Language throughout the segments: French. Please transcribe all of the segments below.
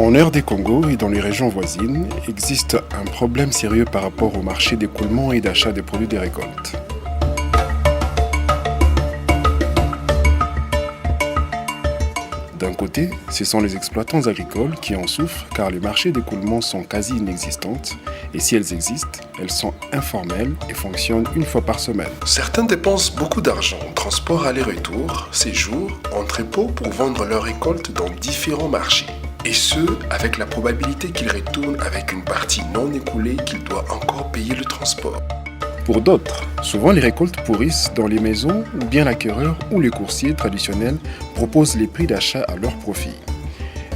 En RD Congo et dans les régions voisines, existe un problème sérieux par rapport au marché d'écoulement et d'achat des produits des récoltes. D'un côté, ce sont les exploitants agricoles qui en souffrent car les marchés d'écoulement sont quasi inexistantes et si elles existent, elles sont informelles et fonctionnent une fois par semaine. Certains dépensent beaucoup d'argent en transport aller-retour, séjour, entrepôt pour vendre leurs récoltes dans différents marchés. Et ce, avec la probabilité qu'ils retournent avec une partie non écoulée qu'ils doivent encore payer le transport. Pour d'autres, souvent les récoltes pourrissent dans les maisons ou bien l'acquéreur ou les coursiers traditionnels proposent les prix d'achat à leur profit.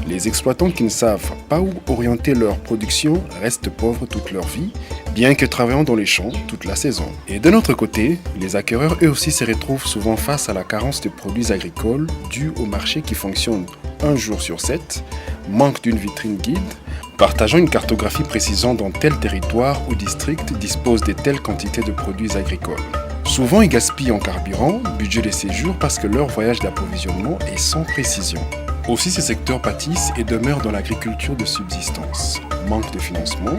Les exploitants qui ne savent pas où orienter leur production restent pauvres toute leur vie, bien que travaillant dans les champs toute la saison. Et de notre côté, les acquéreurs eux aussi se retrouvent souvent face à la carence de produits agricoles due au marché qui fonctionne un jour sur 7, manque d'une vitrine guide, partageant une cartographie précisant dans tel territoire ou district dispose de telles quantités de produits agricoles. Souvent, ils gaspillent en carburant, budget de séjour parce que leur voyage d'approvisionnement est sans précision. Aussi, ces secteurs pâtissent et demeurent dans l'agriculture de subsistance. Manque de financement,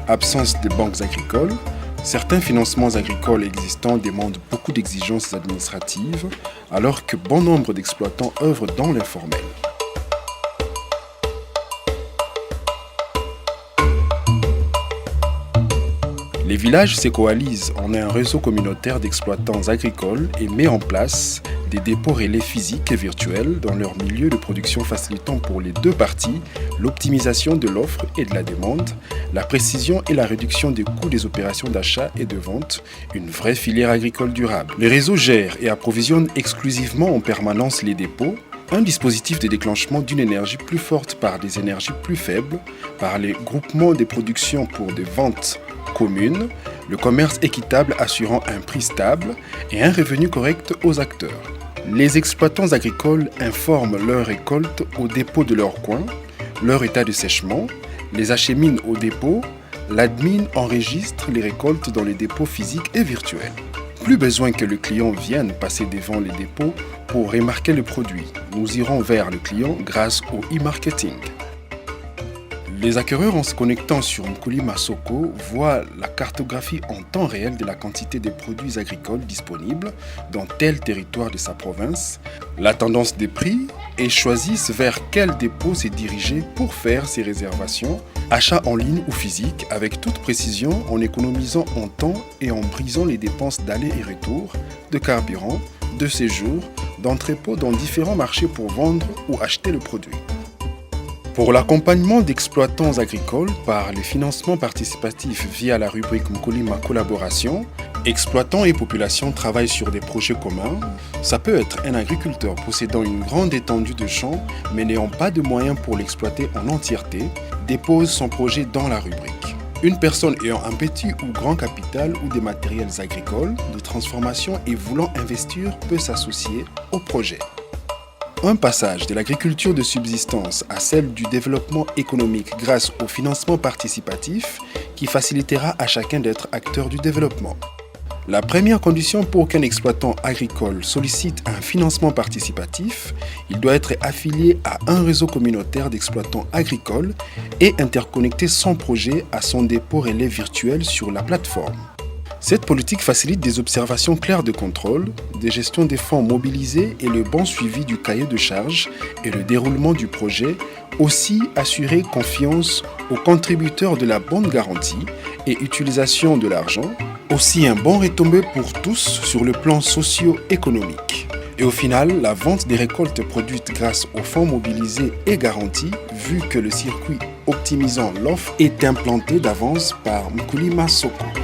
absence de banques agricoles, certains financements agricoles existants demandent beaucoup d'exigences administratives, alors que bon nombre d'exploitants œuvrent dans l'informel. Les villages se coalisent en un réseau communautaire d'exploitants agricoles et met en place des dépôts relais physiques et virtuels dans leur milieu de production facilitant pour les deux parties l'optimisation de l'offre et de la demande, la précision et la réduction des coûts des opérations d'achat et de vente, une vraie filière agricole durable. Les réseaux gèrent et approvisionnent exclusivement en permanence les dépôts, un dispositif de déclenchement d'une énergie plus forte par des énergies plus faibles, par les groupements de production pour des ventes communes, le commerce équitable assurant un prix stable et un revenu correct aux acteurs. Les exploitants agricoles informent leurs récoltes au dépôt de leur coin, leur état de sèchement, les acheminent au dépôt, l'admin enregistre les récoltes dans les dépôts physiques et virtuels. Plus besoin que le client vienne passer devant les dépôts pour remarquer le produit. Nous irons vers le client grâce au e-marketing. Les acquéreurs, en se connectant sur Mukuli Masoko, voient la cartographie en temps réel de la quantité de produits agricoles disponibles dans tel territoire de sa province, la tendance des prix et choisissent vers quel dépôt se diriger pour faire ses réservations, achats en ligne ou physique, avec toute précision en économisant en temps et en brisant les dépenses d'aller et retour, de carburant, de séjour, d'entrepôt dans différents marchés pour vendre ou acheter le produit. Pour l'accompagnement d'exploitants agricoles par les financements participatifs via la rubrique Mkulima Collaboration, exploitants et populations travaillent sur des projets communs. Ça peut être un agriculteur possédant une grande étendue de champs mais n'ayant pas de moyens pour l'exploiter en entièreté, dépose son projet dans la rubrique. Une personne ayant un petit ou grand capital ou des matériels agricoles de transformation et voulant investir peut s'associer au projet. Un passage de l'agriculture de subsistance à celle du développement économique grâce au financement participatif qui facilitera à chacun d'être acteur du développement. La première condition pour qu'un exploitant agricole sollicite un financement participatif, il doit être affilié à un réseau communautaire d'exploitants agricoles et interconnecter son projet à son dépôt relais virtuel sur la plateforme. Cette politique facilite des observations claires de contrôle, des gestions des fonds mobilisés et le bon suivi du cahier de charges et le déroulement du projet, aussi assurer confiance aux contributeurs de la bonne garantie et utilisation de l'argent, aussi un bon retombé pour tous sur le plan socio-économique. Et au final, la vente des récoltes produites grâce aux fonds mobilisés est garantie vu que le circuit optimisant l'offre est implanté d'avance par Mkulima Soko.